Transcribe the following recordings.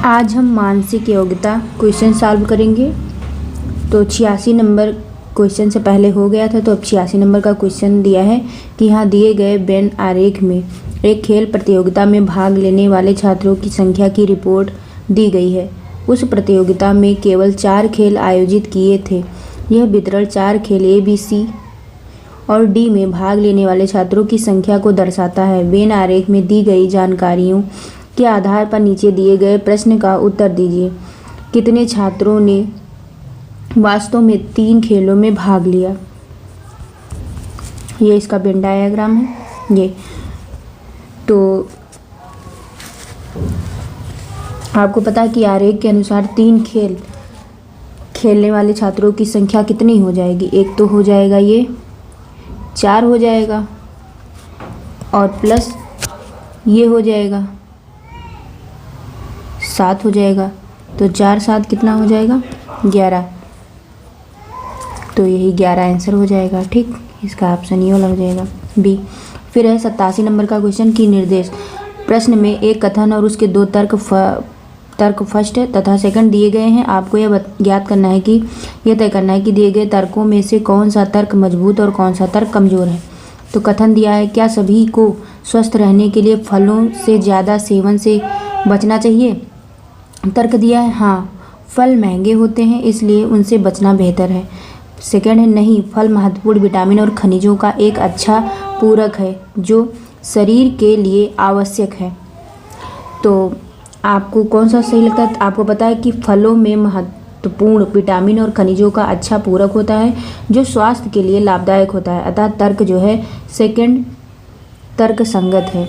आज हम मानसिक योग्यता क्वेश्चन सॉल्व करेंगे। तो 86 नंबर क्वेश्चन से पहले हो गया था, तो अब 86 नंबर का क्वेश्चन दिया है कि यहाँ दिए गए वेन आरेख में एक खेल प्रतियोगिता में भाग लेने वाले छात्रों की संख्या की रिपोर्ट दी गई है। उस प्रतियोगिता में केवल 4 खेल आयोजित किए थे। यह वितरण 4 खेल ए, बी, सी और डी में भाग लेने वाले छात्रों की संख्या को दर्शाता है। वेन आरेख में दी गई जानकारियों के आधार पर नीचे दिए गए प्रश्न का उत्तर दीजिए। कितने छात्रों ने वास्तव में 3 खेलों में भाग लिया? ये इसका वेन डायग्राम है। ये तो आपको पता है कि आरेख के अनुसार 3 खेल खेलने वाले छात्रों की संख्या कितनी हो जाएगी? एक तो हो जाएगा ये 4 हो जाएगा और प्लस ये हो जाएगा 7 हो जाएगा। तो 4 7 कितना हो जाएगा? 11। तो यही 11 आंसर हो जाएगा। ठीक, इसका ऑप्शन ये लग जाएगा बी। फिर है 87 नंबर का क्वेश्चन की निर्देश प्रश्न में एक कथन और उसके 2 तर्क फर्स्ट तथा सेकंड दिए गए हैं। आपको यह ज्ञात करना है कि यह तय करना है कि दिए गए तर्कों में से कौन सा तर्क मजबूत और कौन सा तर्क कमज़ोर है। तो कथन दिया है, क्या सभी को स्वस्थ रहने के लिए फलों से ज़्यादा सेवन से बचना चाहिए? तर्क दिया है, हाँ, फल महंगे होते हैं इसलिए उनसे बचना बेहतर है। सेकंड है, नहीं, फल महत्वपूर्ण विटामिन और खनिजों का एक अच्छा पूरक है जो शरीर के लिए आवश्यक है। तो आपको कौन सा सही लगता है? आपको पता है कि फलों में महत्वपूर्ण विटामिन और खनिजों का अच्छा पूरक होता है जो स्वास्थ्य के लिए लाभदायक होता है। अतः तर्क जो है सेकंड तर्क संगत है।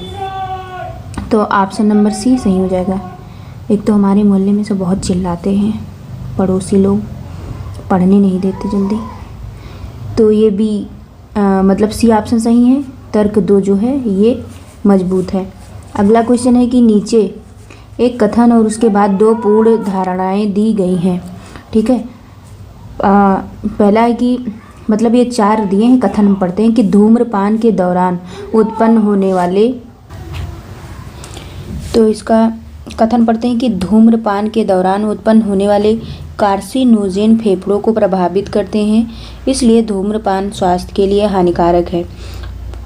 तो ऑप्शन नंबर सी सही हो जाएगा। एक तो हमारे मोहल्ले में से बहुत चिल्लाते हैं पड़ोसी लोग, पढ़ने नहीं देते जल्दी। तो ये भी मतलब सी ऑप्शन सही है। तर्क 2 जो है ये मजबूत है। अगला क्वेश्चन है कि नीचे एक कथन और उसके बाद 2 पूर्ण धारणाएं दी गई हैं। ठीक है, पहला है कि मतलब ये 4 दिए हैं, कथन हम पढ़ते हैं कि धूम्रपान के दौरान उत्पन्न होने वाले, तो इसका कथन पढ़ते हैं कि धूम्रपान के दौरान उत्पन्न होने वाले कार्सिनोजेन फेफड़ों को प्रभावित करते हैं, इसलिए धूम्रपान स्वास्थ्य के लिए हानिकारक है।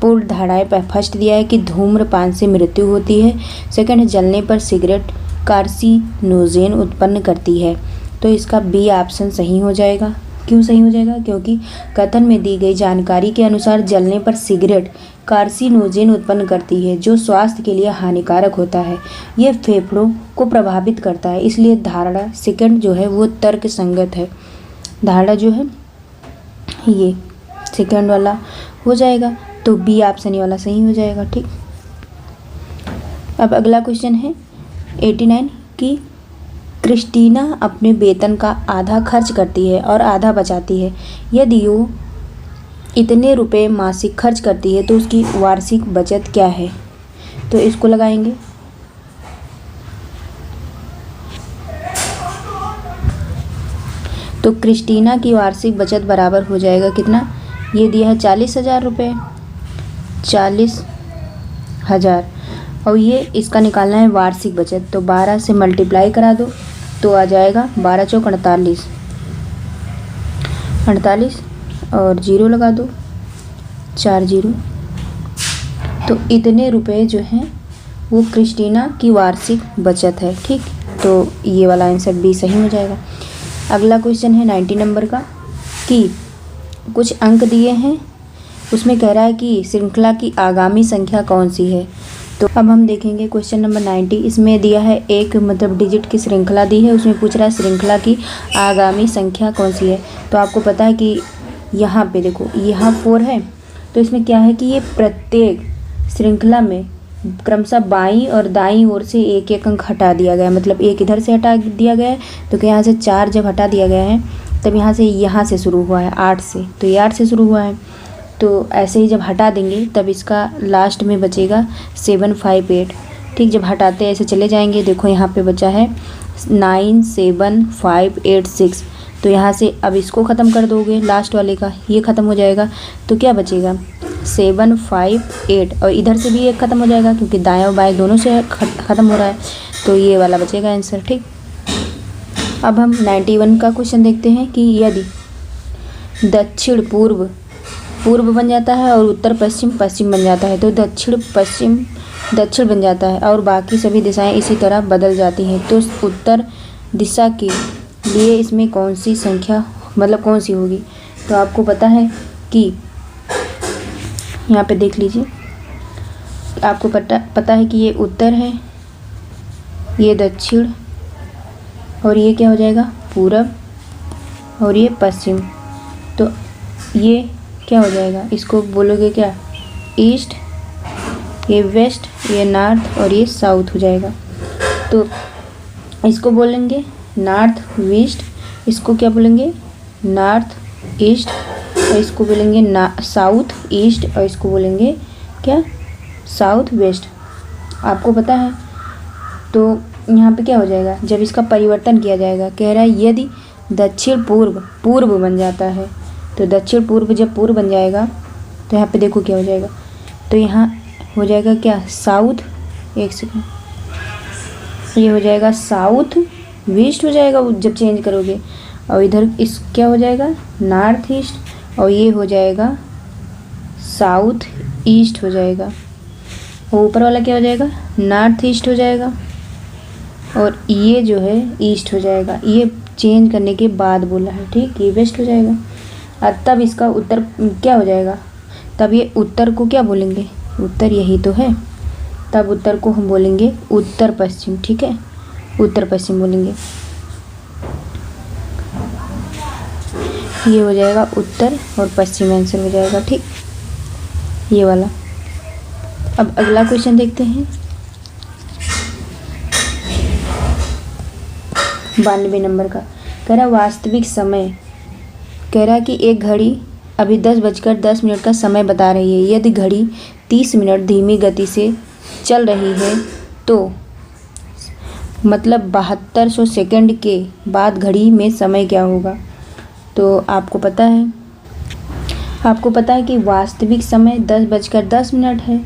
पूर्ण धारणाएं पर फर्स्ट दिया है कि धूम्रपान से मृत्यु होती है। सेकंड है, जलने पर सिगरेट कार्सिनोजेन उत्पन्न करती है। तो इसका बी ऑप्शन सही हो जाएगा। क्यों सही हो जाएगा? क्योंकि कथन में दी गई जानकारी के अनुसार जलने पर सिगरेट कार्सिनोजेन उत्पन्न करती है जो स्वास्थ्य के लिए हानिकारक होता है। यह फेफड़ों को प्रभावित करता है, इसलिए धारणा सेकंड जो है वो तर्क संगत है। धारणा जो है ये सेकंड वाला हो जाएगा। तो बी ऑप्शन ये वाला सही हो जाएगा। ठीक, अब अगला क्वेश्चन है 89 कि क्रिस्टीना अपने वेतन का आधा खर्च करती है और आधा बचाती है। यदि वो इतने रुपए मासिक खर्च करती है तो उसकी वार्षिक बचत क्या है? तो इसको लगाएंगे। तो क्रिस्टीना की वार्षिक बचत बराबर हो जाएगा कितना? ये दिया है 40,000 रुपये, 40,000 और ये इसका निकालना है वार्षिक बचत। तो 12 से मल्टीप्लाई करा दो तो आ जाएगा 12 चौक 48, 48 और 0 लगा दो, 4 0। तो इतने रुपए जो हैं वो क्रिस्टीना की वार्षिक बचत है। ठीक, तो ये वाला आंसर बी सही हो जाएगा। अगला क्वेश्चन है 90 नंबर का कि कुछ अंक दिए हैं, उसमें कह रहा है कि श्रृंखला की आगामी संख्या कौन सी है। तो अब हम देखेंगे क्वेश्चन नंबर 90। इसमें दिया है एक मतलब डिजिट की श्रृंखला दी है, उसमें पूछ रहा है श्रृंखला की आगामी संख्या कौन सी है। तो आपको पता है कि यहाँ पे देखो, यहाँ 4 है, तो इसमें क्या है कि ये प्रत्येक श्रृंखला में क्रमशः बाईं और दाईं ओर से एक एक अंक हटा दिया गया है। मतलब एक इधर से हटा दिया गया है, तो यहाँ से 4 जब हटा दिया गया है तब यहाँ से शुरू हुआ है 8 से, तो ये 8 से शुरू हुआ है। तो ऐसे ही जब हटा देंगे तब इसका लास्ट में बचेगा 7 5 8। ठीक, जब हटाते ऐसे चले जाएंगे, देखो यहाँ पे बचा है 9 7 5 8 6। तो यहाँ से अब इसको ख़त्म कर दोगे, लास्ट वाले का ये ख़त्म हो जाएगा, तो क्या बचेगा 7 5 8 और इधर से भी एक ख़त्म हो जाएगा क्योंकि दाएं और बाएं दोनों से ख़त्म हो रहा है। तो ये वाला बचेगा आंसर। ठीक, अब हम 91 का क्वेश्चन देखते हैं कि यदि दक्षिण पूर्व पूर्व बन जाता है और उत्तर पश्चिम पश्चिम बन जाता है तो दक्षिण पश्चिम दक्षिण बन जाता है और बाकी सभी दिशाएं इसी तरह बदल जाती हैं, तो उत्तर दिशा के लिए इसमें कौन सी संख्या मतलब कौन सी होगी। तो आपको पता है कि यहाँ पे देख लीजिए, आपको पता है कि ये उत्तर है, ये दक्षिण, और ये क्या हो जाएगा पूरब, और ये पश्चिम। तो ये क्या हो जाएगा, इसको बोलोगे क्या ईस्ट, ये वेस्ट, ये नॉर्थ और ये साउथ हो जाएगा। तो इसको बोलेंगे नॉर्थ वेस्ट, इसको क्या बोलेंगे नॉर्थ ईस्ट, और इसको बोलेंगे साउथ ईस्ट, और इसको बोलेंगे क्या साउथ वेस्ट। आपको पता है। तो यहाँ पे क्या हो जाएगा, जब इसका परिवर्तन किया जाएगा, कह रहा है यदि दक्षिण पूर्व पूर्व बन जाता है, तो दक्षिण पूर्व जब पूर्व बन जाएगा तो यहाँ पे देखो क्या हो जाएगा, तो यहाँ हो जाएगा क्या साउथ, एक सेकंड, ये हो जाएगा साउथ वेस्ट हो जाएगा जब चेंज करोगे, और इधर इस क्या हो जाएगा नॉर्थ ईस्ट, और ये हो जाएगा साउथ ईस्ट हो जाएगा, और ऊपर वाला क्या हो जाएगा नॉर्थ ईस्ट हो जाएगा, और ये जो है ईस्ट हो जाएगा। ये चेंज करने के बाद बोला है। ठीक, ये वेस्ट हो जाएगा। और तब इसका उत्तर क्या हो जाएगा, तब ये उत्तर को क्या बोलेंगे, उत्तर यही तो है, तब उत्तर को हम बोलेंगे उत्तर पश्चिम। ठीक है, उत्तर पश्चिम बोलेंगे। ये हो जाएगा उत्तर और पश्चिम आंसर हो जाएगा। ठीक, ये वाला। अब अगला क्वेश्चन देखते हैं 92 नंबर का। कह रहा वास्तविक समय, कह रहा कि एक घड़ी अभी 10:10 का समय बता रही है। यदि घड़ी 30 मिनट धीमी गति से चल रही है तो मतलब 7200 सेकंड के बाद घड़ी में समय क्या होगा। तो आपको पता है कि वास्तविक समय 10:10 है।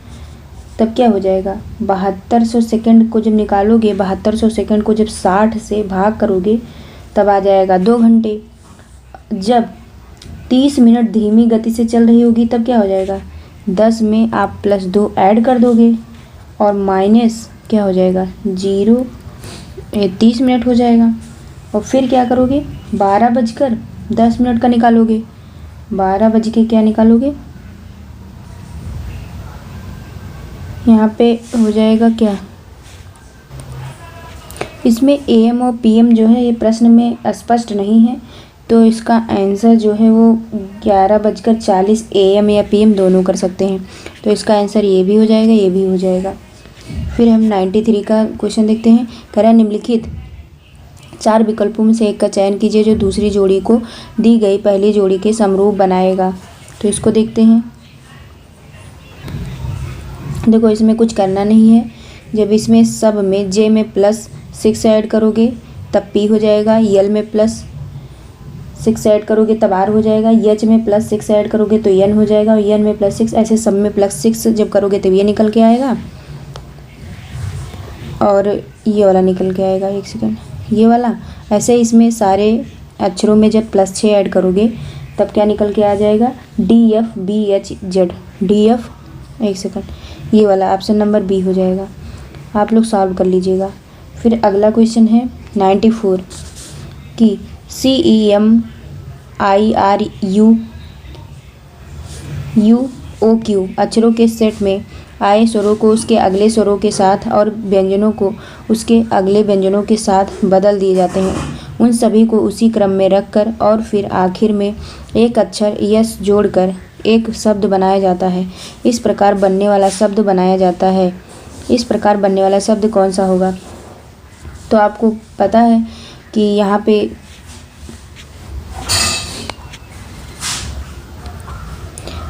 तब क्या हो जाएगा 7200 सेकंड को जब निकालोगे, 7200 सेकंड को जब 60 से भाग करोगे तब आ जाएगा 2 घंटे। जब 30 मिनट धीमी गति से चल रही होगी तब क्या हो जाएगा 10 में आप +2 ऐड कर दोगे और माइनस क्या हो जाएगा 0, 30 मिनट हो जाएगा। और फिर क्या करोगे 12:10 का निकालोगे, 12 बज के क्या निकालोगे, यहाँ पे हो जाएगा क्या, इसमें AM और PM जो है ये प्रश्न में स्पष्ट नहीं है, तो इसका आंसर जो है वो 11:40 AM या PM दोनों कर सकते हैं। तो इसका आंसर ये भी हो जाएगा, ये भी हो जाएगा। फिर हम 93 का क्वेश्चन देखते हैं। कह रहा निम्नलिखित 4 विकल्पों में से एक का चयन कीजिए जो दूसरी जोड़ी को दी गई पहली जोड़ी के समरूप बनाएगा। तो इसको देखते हैं। देखो इसमें कुछ करना नहीं है। जब इसमें सब में J में +6 ऐड करोगे तब P हो जाएगा, L में +6 ऐड करोगे तब R हो जाएगा, H में +6 ऐड करोगे तो N हो जाएगा, और N में +6, ऐसे सब में +6 जब करोगे तब ये निकल के आएगा और ये वाला निकल के आएगा। एक सेकंड, ये वाला। ऐसे इसमें सारे अक्षरों में जब +6 ऐड करोगे तब क्या निकल के आ जाएगा DFBHZ, DF, एक सेकंड, ये वाला ऑप्शन नंबर B हो जाएगा। आप लोग सॉल्व कर लीजिएगा। फिर अगला क्वेश्चन है 94 कि CEMIRUOQ अक्षरों के सेट में आए स्वरों को उसके अगले स्वरों के साथ और व्यंजनों को उसके अगले व्यंजनों के साथ बदल दिए जाते हैं। उन सभी को उसी क्रम में रखकर और फिर आखिर में एक अक्षर यस जोड़कर एक शब्द बनाया जाता है। इस प्रकार बनने वाला शब्द कौन सा होगा। तो आपको पता है कि यहाँ पे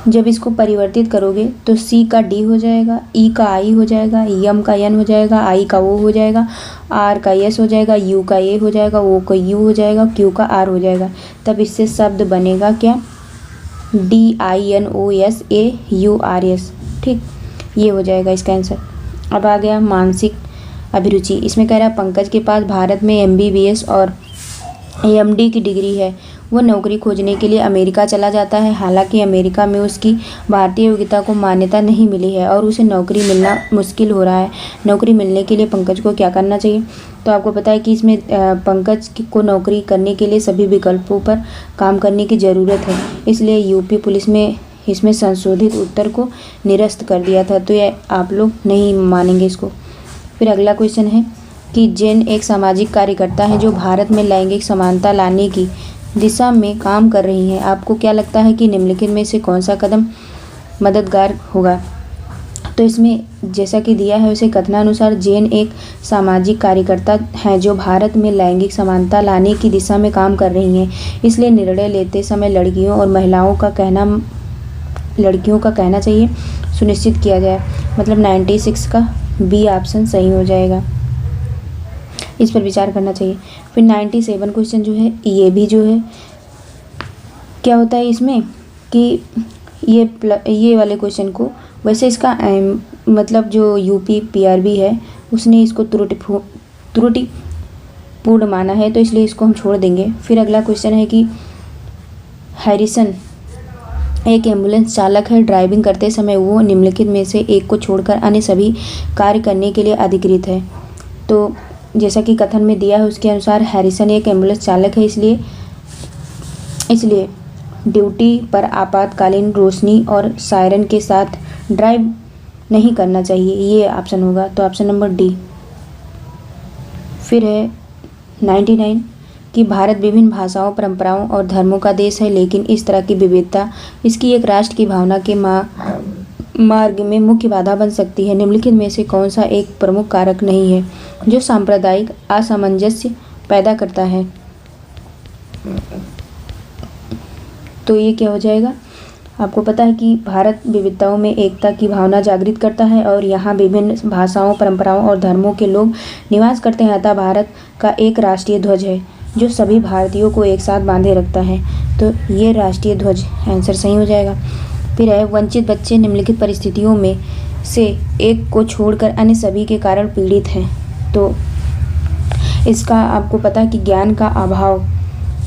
जब इसको परिवर्तित करोगे तो C का D हो जाएगा, E का I हो जाएगा, M का N हो जाएगा, I का O हो जाएगा, R का S हो जाएगा, U का A हो जाएगा, O का U हो जाएगा, Q का R हो जाएगा। तब इससे शब्द बनेगा क्या DINOSAURS। ठीक, ये हो जाएगा इसका आंसर। अब आ गया मानसिक अभिरुचि। इसमें कह रहा है पंकज के पास भारत में MBBS और AMD की डिग्री है। वो नौकरी खोजने के लिए अमेरिका चला जाता है। हालांकि अमेरिका में उसकी भारतीय योग्यता को मान्यता नहीं मिली है और उसे नौकरी मिलना मुश्किल हो रहा है। नौकरी मिलने के लिए पंकज को क्या करना चाहिए? तो आपको पता है कि इसमें पंकज को नौकरी करने के लिए सभी विकल्पों पर काम करने की ज़रूरत है, इसलिए यूपी पुलिस में इसमें संशोधित उत्तर को निरस्त कर दिया था। तो ये आप लोग नहीं मानेंगे इसको। फिर अगला क्वेश्चन है कि जैन एक सामाजिक कार्यकर्ता है जो भारत में लैंगिक समानता लाने की दिशा में काम कर रही हैं। आपको क्या लगता है कि निम्नलिखित में से कौन सा कदम मददगार होगा? तो इसमें जैसा कि दिया है उसे कथनानुसार जैन एक सामाजिक कार्यकर्ता हैं जो भारत में लैंगिक समानता लाने की दिशा में काम कर रही हैं, इसलिए निर्णय लेते समय लड़कियों और महिलाओं का कहना चाहिए सुनिश्चित किया जाए। मतलब 96 का बी ऑप्शन सही हो जाएगा। इस पर विचार करना चाहिए। फिर 97 क्वेश्चन जो है ये भी जो है क्या होता है इसमें कि ये वाले क्वेश्चन को वैसे इसका मतलब जो यूपी PRB है उसने इसको त्रुटिपूर्ण माना है, तो इसलिए इसको हम छोड़ देंगे। फिर अगला क्वेश्चन है कि हैरिसन एक एम्बुलेंस चालक है। ड्राइविंग करते समय वो निम्नलिखित में से एक को छोड़कर अन्य सभी कार्य करने के लिए अधिकृत है। तो जैसा कि कथन में दिया है उसके अनुसार हैरिसन एक एम्बुलेंस चालक है, इसलिए ड्यूटी पर आपातकालीन रोशनी और सायरन के साथ ड्राइव नहीं करना चाहिए। ये ऑप्शन होगा, तो ऑप्शन नंबर डी। फिर है 99 कि भारत विभिन्न भाषाओं, परंपराओं और धर्मों का देश है, लेकिन इस तरह की विविधता इसकी एक राष्ट्र की भावना के मार्ग में मुख्य बाधा बन सकती है। निम्नलिखित में से कौन सा एक प्रमुख कारक नहीं है जो सांप्रदायिक असामंजस्य पैदा करता है? तो ये क्या हो जाएगा? आपको पता है कि भारत विविधताओं में एकता की भावना जागृत करता है और यहाँ विभिन्न भाषाओं, परंपराओं और धर्मों के लोग निवास करते हैं। अतः भारत का एक राष्ट्रीय ध्वज है जो सभी भारतीयों को एक साथ बांधे रखता है। तो ये राष्ट्रीय ध्वज आंसर सही हो जाएगा। फिर है वंचित बच्चे निम्नलिखित परिस्थितियों में से एक को छोड़कर अन्य सभी के कारण पीड़ित हैं। तो इसका आपको पता है कि ज्ञान का अभाव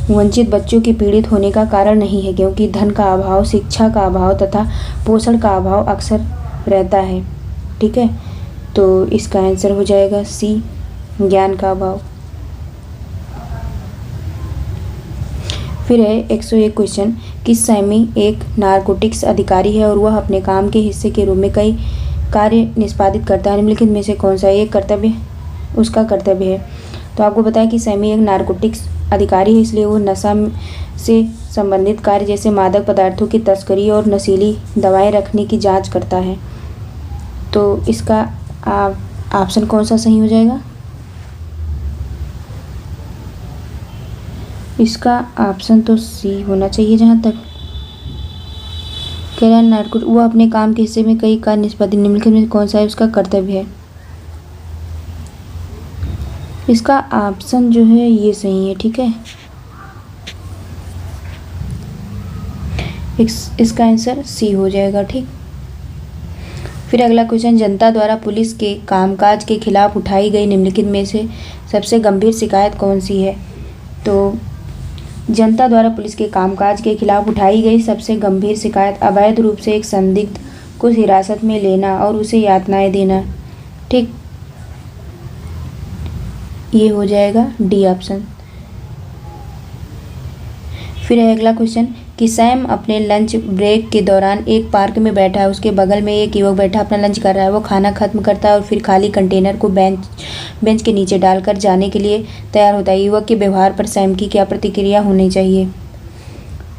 वंचित बच्चों के पीड़ित होने का कारण नहीं है, क्योंकि धन का अभाव, शिक्षा का अभाव तथा पोषण का अभाव अक्सर रहता है। ठीक है, तो इसका आंसर हो जाएगा सी, ज्ञान का अभाव। फिर है 101 क्वेश्चन कि सैमी एक नारकोटिक्स अधिकारी है और वह अपने काम के हिस्से के रूप में कई कार्य निष्पादित करता है। निम्नलिखित में से कौन सा एक कर्तव्य उसका कर्तव्य है? तो आपको पता है कि सैमी एक नारकोटिक्स अधिकारी है, इसलिए वो नशा से संबंधित कार्य जैसे मादक पदार्थों की तस्करी और नशीली दवाएं रखने की जांच करता है। तो इसका ऑप्शन कौन सा सही हो जाएगा? इसका ऑप्शन तो सी होना चाहिए। जहाँ तक कह रहा है नारकोटिक वो अपने काम के हिस्से में कई कार्य निष्पादित, निम्नलिखित में कौन सा है उसका कर्तव्य है? इसका ऑप्शन जो है ये सही है। ठीक है, इसका आंसर सी हो जाएगा। ठीक, फिर अगला क्वेश्चन जनता द्वारा पुलिस के कामकाज के खिलाफ उठाई गई निम्नलिखित में से सबसे गंभीर शिकायत कौन सी है? तो जनता द्वारा पुलिस के कामकाज के खिलाफ उठाई गई सबसे गंभीर शिकायत अवैध रूप से एक संदिग्ध को हिरासत में लेना और उसे यातनाएं देना। ठीक, ये हो जाएगा डी ऑप्शन। फिर है अगला क्वेश्चन कि सैम अपने लंच ब्रेक के दौरान एक पार्क में बैठा है। उसके बगल में एक युवक बैठा अपना लंच कर रहा है। वो खाना खत्म करता है और फिर खाली कंटेनर को बेंच के नीचे डालकर जाने के लिए तैयार होता है। युवक के व्यवहार पर सैम की क्या प्रतिक्रिया होनी चाहिए?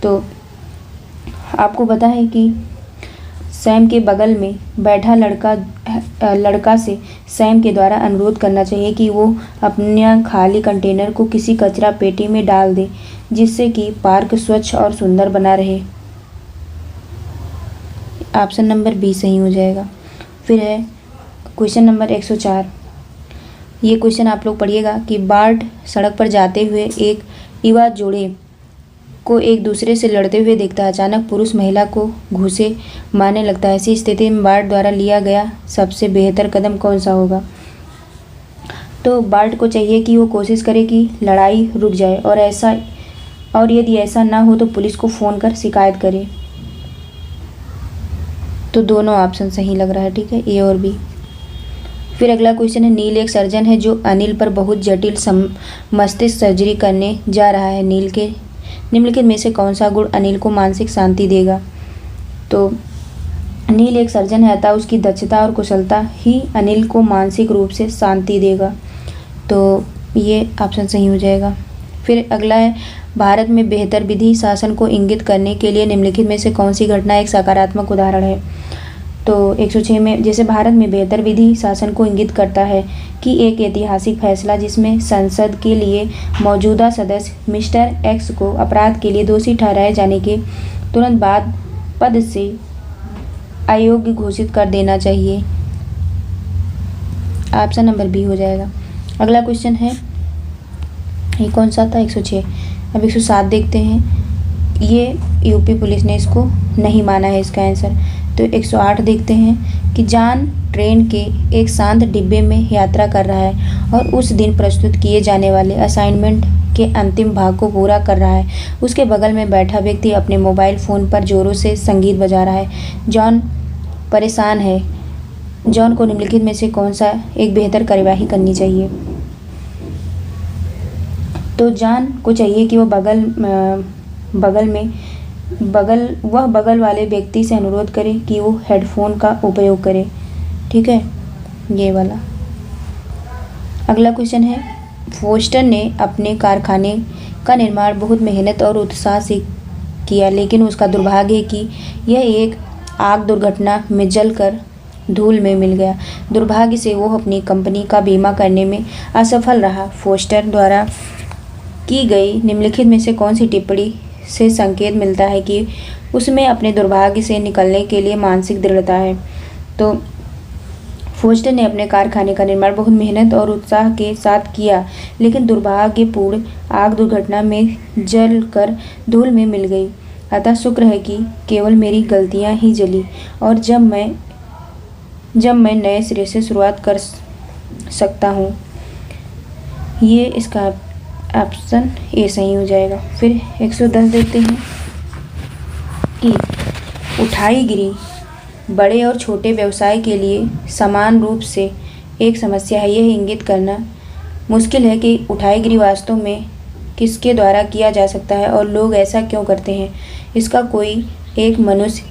तो आपको पता है कि सैम के बगल में बैठा लड़का से सैम के द्वारा अनुरोध करना चाहिए कि वो अपने खाली कंटेनर को किसी कचरा पेटी में डाल दे, जिससे कि पार्क स्वच्छ और सुंदर बना रहे। ऑप्शन नंबर बी सही हो जाएगा। फिर है क्वेश्चन नंबर 104। ये क्वेश्चन आप लोग पढ़िएगा कि बार्ट सड़क पर जाते हुए एक युवा जोड़े को एक दूसरे से लड़ते हुए देखता है। अचानक पुरुष महिला को घूंसे मारने लगता है। ऐसी स्थिति में बार्ट द्वारा लिया गया सबसे बेहतर कदम कौन सा होगा? तो बार्ट को चाहिए कि वो कोशिश करे कि लड़ाई रुक जाए और यदि ऐसा ना हो तो पुलिस को फ़ोन कर शिकायत करे। तो दोनों ऑप्शन सही लग रहा है, ठीक है, ए और बी। फिर अगला क्वेश्चन है, नील एक सर्जन है जो अनिल पर बहुत जटिल मस्तिष्क सर्जरी करने जा रहा है। निम्नलिखित में से कौन सा गुण अनिल को मानसिक शांति देगा? तो नील एक सर्जन है, अतः उसकी दक्षता और कुशलता ही अनिल को मानसिक रूप से शांति देगा। तो ये ऑप्शन सही हो जाएगा। फिर अगला है, भारत में बेहतर विधि शासन को इंगित करने के लिए निम्नलिखित में से कौन सी घटना एक सकारात्मक उदाहरण है? तो 106 में, जैसे भारत में बेहतर विधि शासन को इंगित करता है कि एक ऐतिहासिक फैसला जिसमें संसद के लिए मौजूदा सदस्य मिस्टर एक्स को अपराध के लिए दोषी ठहराए जाने के तुरंत बाद पद से अयोग्य घोषित कर देना चाहिए। ऑप्शन नंबर बी हो जाएगा। अगला क्वेश्चन है, ये कौन सा था? 106। अब 107 देखते हैं। ये यूपी पुलिस ने इसको नहीं माना है इसका आंसर। तो 108 देखते हैं कि जॉन ट्रेन के एक शांत डिब्बे में यात्रा कर रहा है और उस दिन प्रस्तुत किए जाने वाले असाइनमेंट के अंतिम भाग को पूरा कर रहा है। उसके बगल में बैठा व्यक्ति अपने मोबाइल फ़ोन पर जोरों से संगीत बजा रहा है। जॉन परेशान है। जॉन को निम्नलिखित में से कौन सा एक बेहतर कार्यवाही करनी चाहिए? तो जॉन को चाहिए कि वह बगल वाले व्यक्ति से अनुरोध करे कि वो हेडफोन का उपयोग करे, ठीक है, ये वाला। अगला क्वेश्चन है, फोस्टर ने अपने कारखाने का निर्माण बहुत मेहनत और उत्साह से किया, लेकिन उसका दुर्भाग्य है कि यह एक आग दुर्घटना में जलकर धूल में मिल गया। दुर्भाग्य से वो अपनी कंपनी का बीमा करने में असफल रहा। फोस्टर द्वारा की गई निम्नलिखित में से कौन सी टिप्पणी से संकेत मिलता है कि उसमें अपने दुर्भाग्य से निकलने के लिए मानसिक दृढ़ता है? तो फोस्टर ने अपने कारखाने का निर्माण बहुत मेहनत और उत्साह के साथ किया, लेकिन दुर्भाग्यपूर्ण आग दुर्घटना में जलकर धूल में मिल गई। अतः शुक्र है कि केवल मेरी गलतियां ही जली और जब मैं नए सिरे से शुरुआत कर सकता हूँ। ये इसका ऑप्शन ए सही हो जाएगा। फिर 110 देखते हैं कि उठाईगिरी बड़े और छोटे व्यवसाय के लिए समान रूप से एक समस्या है। यह इंगित करना मुश्किल है कि उठाईगिरी वास्तव में किसके द्वारा किया जा सकता है और लोग ऐसा क्यों करते हैं। इसका कोई एक मनुष्य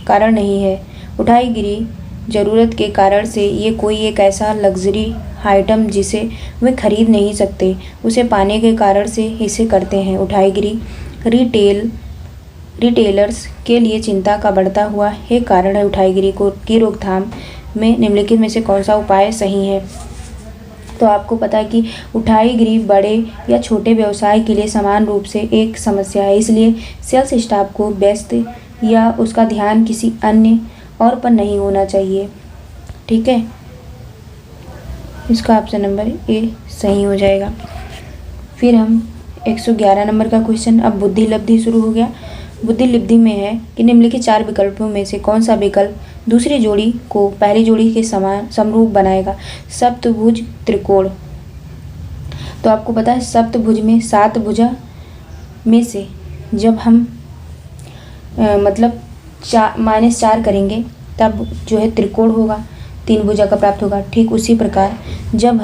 कारण नहीं है। उठाईगिरी ज़रूरत के कारण से ये कोई एक ऐसा लग्जरी आइटम जिसे वे खरीद नहीं सकते, उसे पाने के कारण से इसे करते हैं। उठाईगिरी रिटेलर्स के लिए चिंता का बढ़ता हुआ एक कारण है। उठाईगिरी की रोकथाम में निम्नलिखित में से कौन सा उपाय सही है? तो आपको पता है कि उठाईगिरी बड़े या छोटे व्यवसाय के लिए समान रूप से एक समस्या है, इसलिए सेल्स स्टाफ को व्यस्त या उसका ध्यान किसी अन्य और पर नहीं होना चाहिए, ठीक है। इसका ऑप्शन नंबर ए सही हो जाएगा। फिर हम 111 नंबर का क्वेश्चन, अब बुद्धि लब्धि शुरू हो गया। बुद्धि लब्धि में है कि निम्नलिखित 4 विकल्पों में से कौन सा विकल्प दूसरी जोड़ी को पहली जोड़ी के समान समरूप बनाएगा? सप्तभुज त्रिकोण। तो आपको पता है सप्तभुज में 7 भुजा में से जब हम मतलब -4 करेंगे तब जो है त्रिकोण होगा, 3 भुजा का प्राप्त होगा। ठीक उसी प्रकार जब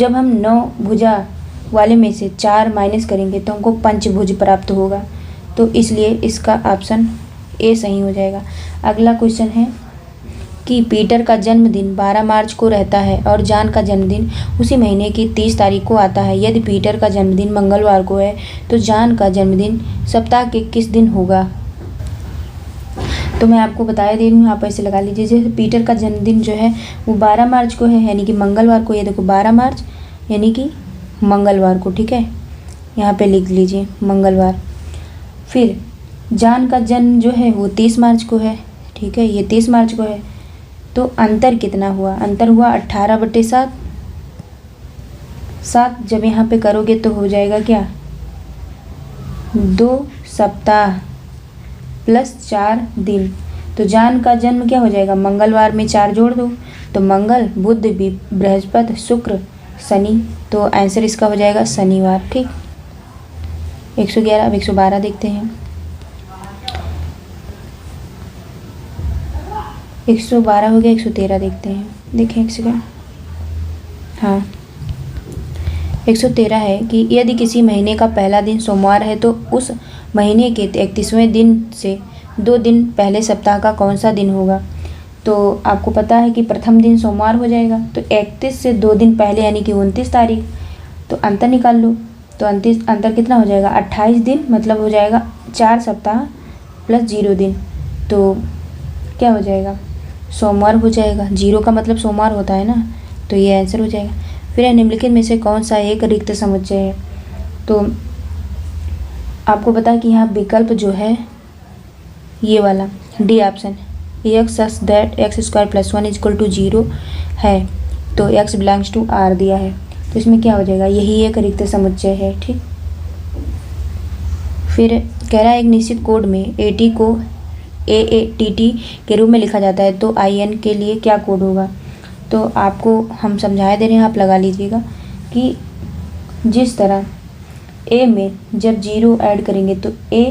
हम 9 भुजा वाले में से 4 माइनस करेंगे तो हमको पंचभुज प्राप्त होगा। तो इसलिए इसका ऑप्शन ए सही हो जाएगा। अगला क्वेश्चन है कि पीटर का जन्मदिन 12 मार्च को रहता है और जॉन का जन्मदिन उसी महीने की 30 तारीख को आता है। यदि पीटर का जन्मदिन मंगलवार को है तो जॉन का जन्मदिन सप्ताह के किस दिन होगा? तो मैं आपको बताया दे रही हूँ, आप ऐसे लगा लीजिए। जैसे पीटर का जन्मदिन जो है वो 12 मार्च को है, यानी कि मंगलवार को। ये देखो 12 मार्च यानी कि मंगलवार को, ठीक है, यहाँ पे लिख लीजिए मंगलवार। फिर जॉन का जन्म जो है वो 30 मार्च को है, ठीक है, ये 30 मार्च को है। तो अंतर कितना हुआ? अंतर हुआ 18/7। 7 जब यहाँ पे करोगे तो हो जाएगा क्या? 2 सप्ताह प्लस 4 दिन। तो जॉन का जन्म क्या हो जाएगा? मंगलवार में 4 जोड़ दो तो मंगल, बुध, बृहस्पति, शुक्र, शनि। तो आंसर इसका हो जाएगा शनिवार। ठीक, 111। अब 112 देखते हैं। 112 हो गया, 113 देखते हैं। देखें एक सेकंड। हाँ, 113 है कि यदि किसी महीने का पहला दिन सोमवार है तो उस महीने के 31वें दिन से 2 दिन पहले सप्ताह का कौन सा दिन होगा। तो आपको पता है कि प्रथम दिन सोमवार हो जाएगा, तो 31 से 2 दिन पहले यानी कि 29 तारीख। तो अंतर निकाल लो, तो अंतर कितना हो जाएगा, 28 दिन, मतलब हो जाएगा 4 सप्ताह प्लस 0 दिन। तो क्या हो जाएगा, सोमवार हो जाएगा। 0 का मतलब सोमवार होता है ना, तो ये आंसर हो जाएगा। फिर निम्नलिखित में से कौन सा एक रिक्त समुच्चय है। तो आपको पता है कि यहाँ विकल्प जो है ये वाला D option, X such that X square plus 1 equal to 0 है, तो एक्स बिलोंग्स टू आर दिया है, तो इसमें क्या हो जाएगा, यही एक रिक्त समुच्चय है। ठीक, फिर कह रहा है एक निश्चित कोड में एटी को AATT के रूप में लिखा जाता है, तो IN के लिए क्या कोड होगा। तो आपको हम समझाए दे रहे हैं, आप लगा लीजिएगा कि जिस तरह A में जब 0 ऐड करेंगे तो A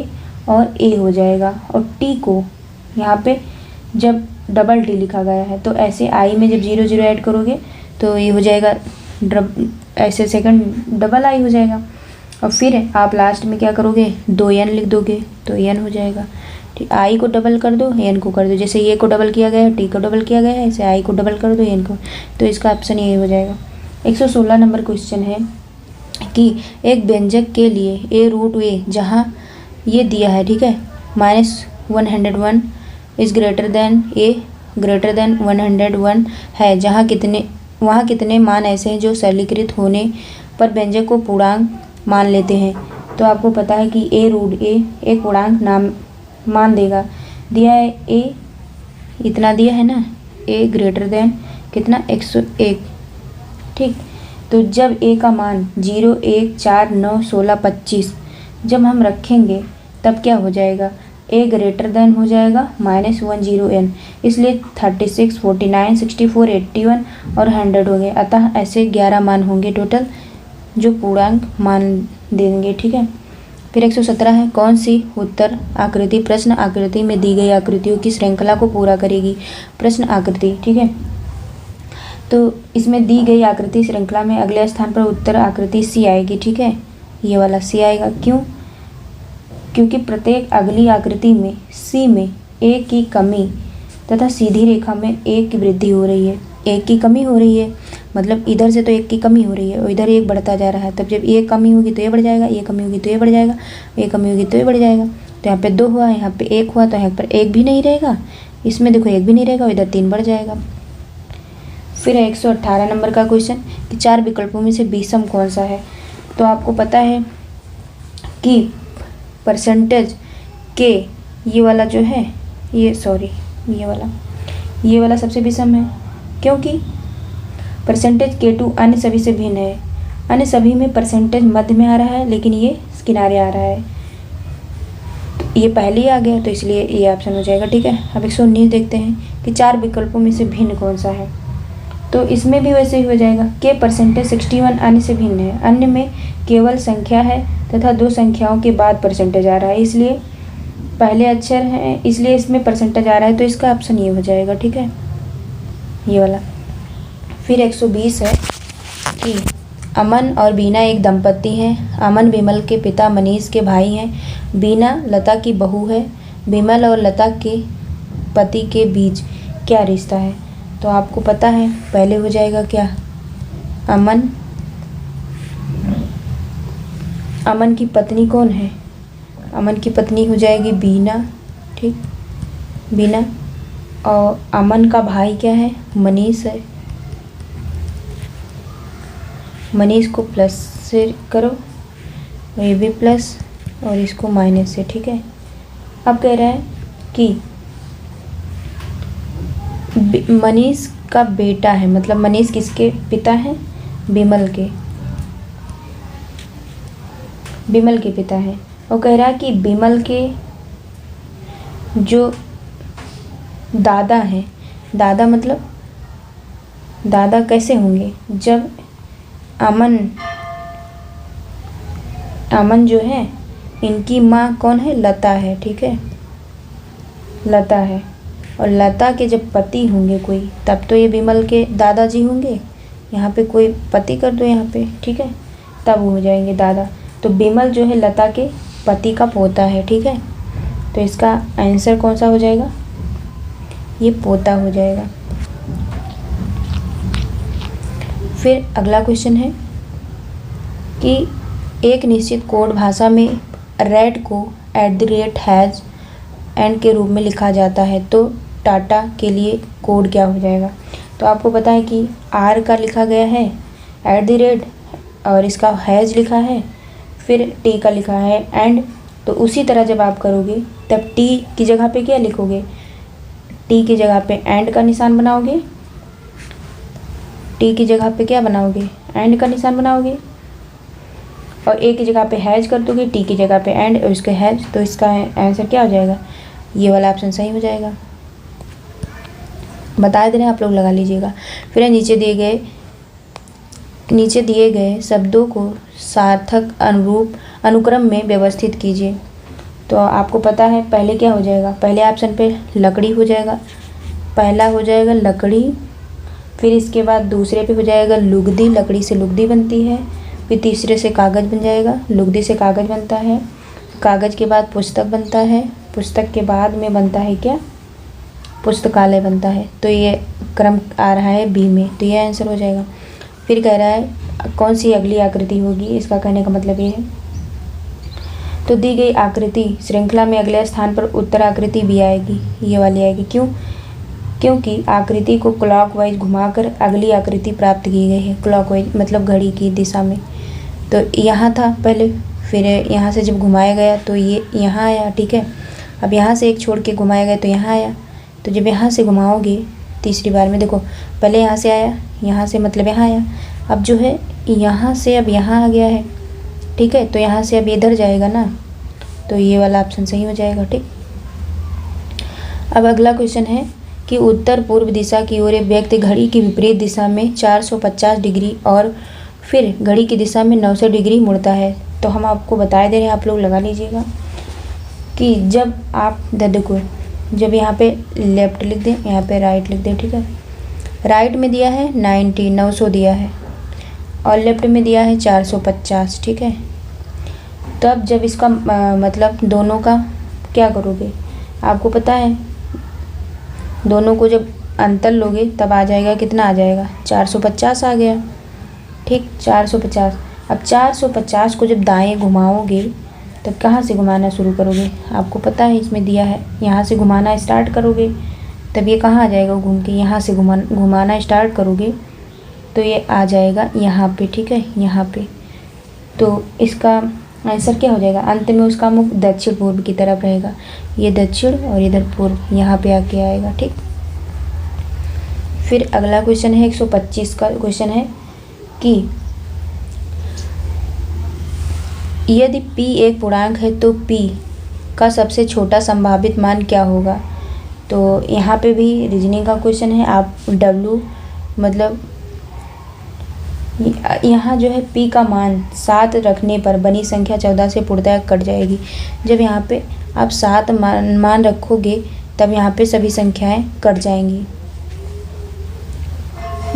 और A हो जाएगा, और T को यहाँ पे जब डबल T लिखा गया है, तो ऐसे I में जब 0 0 ऐड करोगे तो ये हो जाएगा ऐसे सेकंड डबल I हो जाएगा। और फिर आप लास्ट में क्या करोगे, 2N लिख दोगे, तो N हो जाएगा। ठीक, I को डबल कर दो, N को कर दो, जैसे A को डबल किया गया है, T को डबल किया गया है, ऐसे I को डबल कर दो, N को, तो इसका ऑप्शन ये हो जाएगा। 116 नंबर क्वेश्चन है कि एक व्यंजक के लिए A√A जहाँ ये दिया है, ठीक है, -101 is greater than A greater than 101 है, वहाँ कितने मान ऐसे हैं जो सरलीकृत होने पर व्यंजक को पूर्णांक मान लेते हैं। तो आपको पता है कि A√A एक पूर्णांक मान देगा, दिया है A इतना दिया है ना, A ग्रेटर देन कितना 101। ठीक, तो जब A का मान 0 1 4 9 16 25 जब हम रखेंगे तब क्या हो जाएगा, A ग्रेटर देन हो जाएगा -10n, इसलिए 36 49 64 81 और 100 हो गए। अतः ऐसे 11 मान होंगे टोटल जो पूर्णांक मान देंगे। ठीक है, फिर 117 है, कौन सी उत्तर आकृति प्रश्न आकृति में दी गई आकृतियों की श्रृंखला को पूरा करेगी। प्रश्न आकृति, ठीक है, तो इसमें दी गई आकृति श्रृंखला में अगले स्थान पर उत्तर आकृति C आएगी। ठीक है, ये वाला C आएगा, क्यों, क्योंकि प्रत्येक अगली आकृति में C में 1 की कमी तथा सीधी रेखा में 1 की वृद्धि हो रही है। 1 की कमी हो रही है, मतलब इधर से तो 1 की कमी हो रही है और इधर 1 बढ़ता जा रहा है, तब जब 1 कमी होगी तो ये बढ़ जाएगा, ये कमी होगी तो ये बढ़ जाएगा, ये कमी होगी तो ये बढ़ जाएगा। तो यहाँ पे 2 हुआ, यहाँ पे 1 हुआ, तो यहाँ पर 1 भी नहीं रहेगा, इसमें देखो 1 भी नहीं रहेगा, इधर 3 बढ़ जाएगा। फिर 118 नंबर का क्वेश्चन कि 4 विकल्पों में से विषम कौन सा है। तो आपको पता है कि परसेंटेज के ये वाला जो है, ये वाला सबसे विषम है, क्योंकि परसेंटेज K2 अन्य सभी से भिन्न है। अन्य सभी में परसेंटेज मध्य में आ रहा है, लेकिन ये किनारे आ रहा है, तो ये पहले ही आ गया, तो इसलिए ये ऑप्शन हो जाएगा। ठीक है, अब 119 देखते हैं कि 4 विकल्पों में से भिन्न कौन सा है। तो इसमें भी वैसे ही हो जाएगा कि परसेंटेज 61 अन्य से भिन्न है। अन्य में केवल संख्या है तथा 2 संख्याओं के बाद परसेंटेज आ रहा है, इसलिए पहले अक्षर है, इसलिए इसमें परसेंटेज आ रहा है, तो इसका ऑप्शन ये हो जाएगा। ठीक है, ये वाला। फिर 120 है कि अमन और बीना एक दंपति हैं। अमन विमल के पिता मनीष के भाई हैं। बीना लता की बहू है। विमल और लता के पति के बीच क्या रिश्ता है। तो आपको पता है, पहले हो जाएगा क्या, अमन की पत्नी कौन है, अमन की पत्नी हो जाएगी बीना। ठीक, बीना, और अमन का भाई क्या है, मनीष है। मनीष को प्लस से करो, ये भी प्लस और इसको माइनस से। ठीक है, अब कह रहा है कि मनीष का बेटा है, मतलब मनीष किसके पिता हैं, विमल के पिता हैं। और कह रहा है कि विमल के जो दादा हैं, दादा मतलब दादा कैसे होंगे? जब अमन जो है, इनकी माँ कौन है? लता है, ठीक है, लता है। और लता के जब पति होंगे कोई, तब तो ये विमल के दादाजी होंगे। यहाँ पे कोई पति कर दो यहाँ पे, ठीक है, तब हो जाएंगे दादा। तो विमल जो है लता के पति का पोता है, ठीक है। तो इसका आंसर कौन सा हो जाएगा? ये पोता हो जाएगा। फिर अगला क्वेश्चन है कि एक निश्चित कोड भाषा में रेड को @हैज एंड के रूप में लिखा जाता है, तो टाटा के लिए कोड क्या हो जाएगा? तो आपको पता है कि आर का लिखा गया है @ और इसका हैज लिखा है, फिर टी का लिखा है एंड। तो उसी तरह जब आप करोगे तब टी की जगह पे क्या लिखोगे? टी की जगह पे एंड का निशान बनाओगे, टी की जगह पे क्या बनाओगे? एंड का निशान बनाओगे। और ए की जगह पे हैज कर दोगे, टी की जगह पे एंड और इसके हैज। तो इसका आंसर क्या हो जाएगा? ये वाला ऑप्शन सही हो जाएगा। बता दे रहे हैं, आप लोग लगा लीजिएगा। फिर नीचे दिए गए शब्दों को सार्थक अनुक्रम में व्यवस्थित कीजिए। तो आपको पता है पहले क्या हो जाएगा? पहले ऑप्शन पे लकड़ी हो जाएगा, पहला हो जाएगा लकड़ी। फिर इसके बाद दूसरे पे हो जाएगा लुगदी, लकड़ी से लुगदी बनती है। फिर तीसरे से कागज़ बन जाएगा, लुगदी से कागज़ बनता है। कागज़ के बाद पुस्तक बनता है, पुस्तक के बाद में बनता है क्या? पुस्तकालय बनता है। तो ये क्रम आ रहा है बी में, तो ये आंसर हो जाएगा। फिर कह रहा है कौन सी अगली आकृति होगी? इसका कहने का मतलब ये है, तो दी गई आकृति श्रृंखला में अगले स्थान पर उत्तर आकृति भी आएगी, ये वाली आएगी। क्यों? क्योंकि आकृति को क्लॉकवाइज घुमाकर अगली आकृति प्राप्त की गई है। क्लॉकवाइज मतलब घड़ी की दिशा में। तो यहाँ था पहले, फिर यहाँ से जब घुमाया गया तो ये यहाँ आया, ठीक है। अब यहाँ से एक छोड़ के घुमाया गया तो यहाँ आया। तो जब यहाँ से घुमाओगे तीसरी बार में, देखो पहले यहाँ से आया, यहाँ से मतलब यहाँ आया। अब जो है यहाँ से अब यहाँ आ गया है, ठीक है। तो यहाँ से अब इधर जाएगा ना, तो ये वाला ऑप्शन सही हो जाएगा, ठीक। अब अगला क्वेश्चन है कि उत्तर पूर्व दिशा की ओर एक व्यक्ति घड़ी की विपरीत दिशा में 450 डिग्री और फिर घड़ी की दिशा में 900 डिग्री मुड़ता है। तो हम आपको बता दे रहे हैं, आप लोग लगा लीजिएगा कि जब आप देखो, जब यहाँ पे लेफ्ट लिख दें, यहाँ पे राइट लिख दें, ठीक है। राइट में दिया है 900 दिया है और लेफ्ट में दिया है 450, ठीक है। तब जब इसका मतलब दोनों का क्या करोगे? आपको पता है दोनों को जब अंतर लोगे तब आ जाएगा, कितना आ जाएगा? 450 आ गया, ठीक, 450। अब 450 को जब दाएं घुमाओगे तब कहाँ से घुमाना शुरू करोगे? आपको पता है इसमें दिया है, यहाँ से घुमाना स्टार्ट करोगे तब ये कहाँ आ जाएगा घूम के? यहाँ से घुमाना स्टार्ट करोगे तो ये आ जाएगा यहाँ पे, ठीक है, यहाँ पे। तो इसका आंसर क्या हो जाएगा? अंत में उसका मुख दक्षिण पूर्व की तरफ रहेगा, ये दक्षिण और इधर पूर्व, यहाँ पे आके आएगा, ठीक। फिर अगला क्वेश्चन है 125 का क्वेश्चन है कि यदि p एक पूर्णांक है तो p का सबसे छोटा संभावित मान क्या होगा? तो यहाँ पे भी रीजनिंग का क्वेश्चन है। आप w मतलब यहाँ जो है p का मान 7 रखने पर बनी संख्या 14 से पूर्णतः कट जाएगी। जब यहाँ पे आप 7 मान रखोगे तब यहाँ पे सभी संख्याएं कट जाएंगी,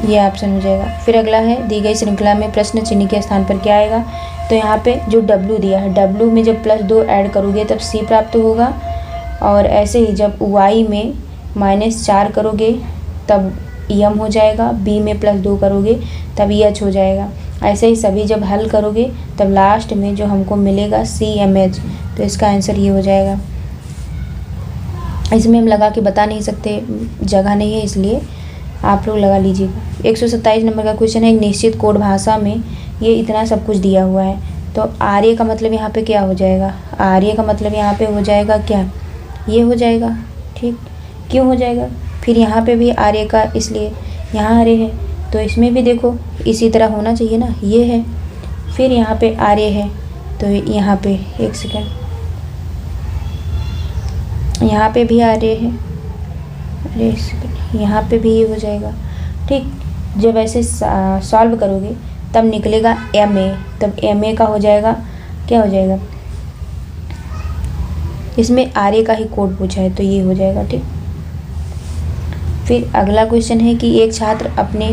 ये ऑप्शन हो जाएगा। फिर अगला है दी गई श्रृंखला में प्रश्न चिन्ह के स्थान पर क्या आएगा? तो यहाँ पे जो W दिया है, W में जब +2 ऐड करोगे तब C प्राप्त होगा, और ऐसे ही जब Y में -4 करोगे तब M हो जाएगा, B में +2 करोगे तब H हो जाएगा। ऐसे ही सभी जब हल करोगे तब लास्ट में जो हमको मिलेगा CMH, तो इसका आंसर ये हो जाएगा। इसमें हम लगा के बता नहीं सकते, जगह नहीं है, इसलिए आप लोग लगा लीजिएगा। 127 नंबर का क्वेश्चन है, एक निश्चित कोड भाषा में ये इतना सब कुछ दिया हुआ है। तो आर्य का मतलब यहाँ पे क्या हो जाएगा? आर्य का मतलब यहाँ पे हो जाएगा क्या? ये हो जाएगा, ठीक। क्यों हो जाएगा? फिर यहाँ पे भी आर्य का, इसलिए यहाँ आर्य है तो इसमें भी देखो इसी तरह होना चाहिए ना, ये है। फिर यहाँ पे आर्य है तो यहाँ पे एक सेकेंड, यहाँ पे भी आर्य है, अरे एक सेकेंड, यहाँ पे भी ये हो जाएगा, ठीक। जब ऐसे सॉल्व करोगे तब निकलेगा MA, तब MA का हो जाएगा, क्या हो जाएगा, इसमें RA का ही कोड पूछा है तो ये हो जाएगा। ठीक, फिर अगला क्वेश्चन है कि एक छात्र अपने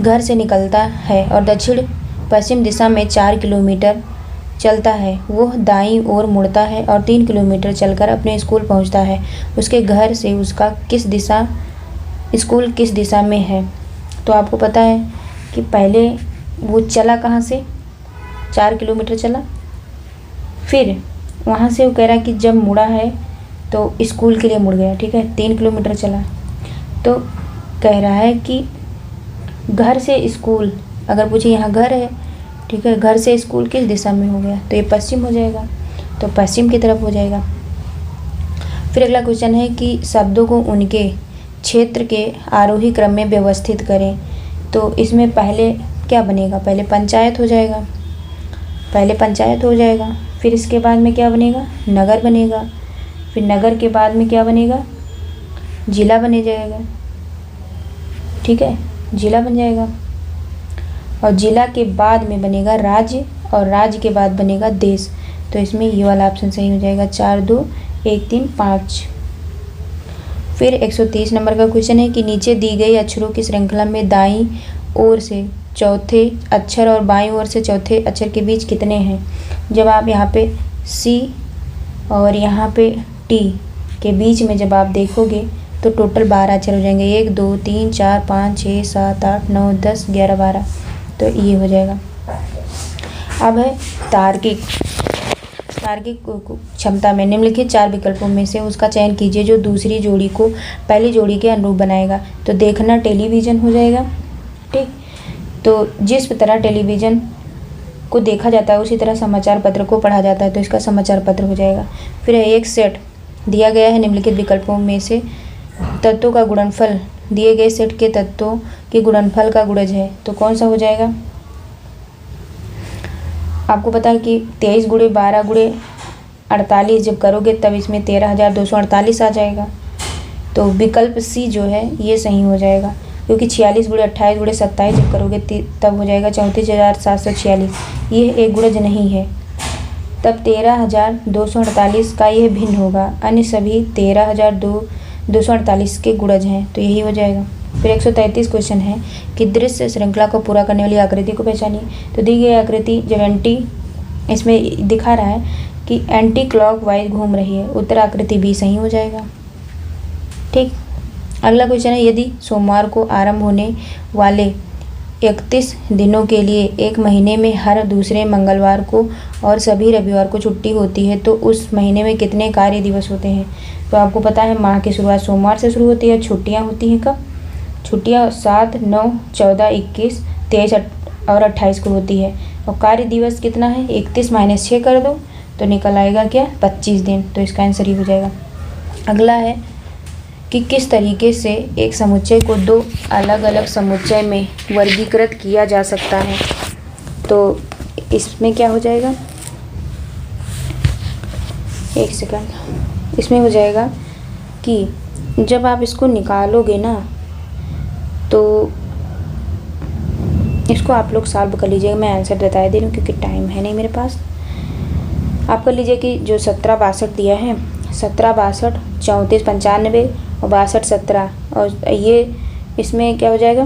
घर से निकलता है और दक्षिण पश्चिम दिशा में 4 किलोमीटर चलता है। वह दाईं ओर मुड़ता है और 3 किलोमीटर चलकर अपने स्कूल पहुंचता है। उसके घर से उसका स्कूल किस दिशा में है। तो आपको पता है कि पहले वो चला कहाँ से, 4 किलोमीटर चला, फिर वहाँ से वो कह रहा है कि जब मुड़ा है तो स्कूल के लिए मुड़ गया। ठीक है, 3 किलोमीटर चला, तो कह रहा है कि घर से स्कूल, अगर पूछे यहाँ घर है, ठीक है, घर से स्कूल किस दिशा में हो गया, तो ये पश्चिम हो जाएगा, तो पश्चिम की तरफ हो जाएगा। फिर अगला क्वेश्चन है कि शब्दों को उनके क्षेत्र के आरोही क्रम में व्यवस्थित करें। तो इसमें पहले क्या बनेगा, पहले पंचायत हो जाएगा, पहले पंचायत हो जाएगा, फिर इसके बाद में क्या बनेगा, नगर बनेगा, फिर नगर के बाद में क्या बनेगा, जिला बने जाएगा। ठीक है, जिला बन जाएगा, और जिला के बाद में बनेगा राज्य, और राज्य के बाद बनेगा देश। तो इसमें ये वाला ऑप्शन सही हो जाएगा, 4 2 1 3 5। फिर 130 नंबर का क्वेश्चन है कि नीचे दी गई अक्षरों की श्रृंखला में दाईं ओर से चौथे अक्षर और बाईं ओर से चौथे अक्षर के बीच कितने हैं। जब आप यहाँ पे C और यहाँ पे T के बीच में जब आप देखोगे तो टोटल 12 अक्षर हो जाएंगे, 1 2 3 4 5 6 7 8 9 10 11 12, तो ये हो जाएगा। अब है तार्किक क्षमता में निम्नलिखित 4 विकल्पों में से उसका चयन कीजिए जो दूसरी जोड़ी को पहली जोड़ी के अनुरूप बनाएगा। तो देखना टेलीविज़न हो जाएगा। ठीक, तो जिस तरह टेलीविज़न को देखा जाता है उसी तरह समाचार पत्र को पढ़ा जाता है, तो इसका समाचार पत्र हो जाएगा। फिर एक सेट दिया गया है, निम्नलिखित विकल्पों में से तत्वों का गुणनफल दिए गए सेट के तत्वों के गुणनफल का गुणज है, तो कौन सा हो जाएगा। आपको पता है कि 23 गुणे 12 गुणे 48 जब करोगे तब इसमें 13,248 आ जाएगा। तो विकल्प C जो है ये सही हो जाएगा, क्योंकि 46 गुणे 28 गुणे 27 जब करोगे तब हो जाएगा 34,746। ये एक गुणज नहीं है, तब 13,248 का यह भिन्न होगा, अन्य सभी 13,248 के गुणज हैं, तो यही हो जाएगा। फिर 133 क्वेश्चन है कि दृश्य श्रृंखला को पूरा करने वाली आकृति को पहचानिए। तो दी गई आकृति जब इसमें दिखा रहा है कि एंटी क्लॉकवाइज घूम रही है, उत्तर आकृति B सही हो जाएगा। ठीक, अगला क्वेश्चन है यदि सोमवार को आरंभ होने वाले 31 दिनों के लिए एक महीने में हर दूसरे मंगलवार को और सभी रविवार को छुट्टी होती है तो उस महीने में कितने कार्य दिवस होते हैं। तो आपको पता है माह की शुरुआत सोमवार से शुरू होती है, छुट्टियां होती हैं कब, छुट्टियां 7 9 14 21 23 और 28 को होती है, और कार्य दिवस कितना है, 31 - 6 कर दो तो निकल आएगा क्या, 25 दिन, तो इसका आंसर ही हो जाएगा। अगला है कि किस तरीके से एक समुच्चय को 2 अलग अलग समुच्चय में वर्गीकृत किया जा सकता है। तो इसमें क्या हो जाएगा, एक सेकंड, इसमें हो जाएगा कि जब आप इसको निकालोगे ना तो इसको आप लोग सॉल्व कर लीजिएगा, मैं आंसर बता दे रही हूँ क्योंकि टाइम है नहीं मेरे पास। आप कर लीजिए कि जो 17 62 दिया है, 17 62 34 95 और 62 17, और ये इसमें क्या हो जाएगा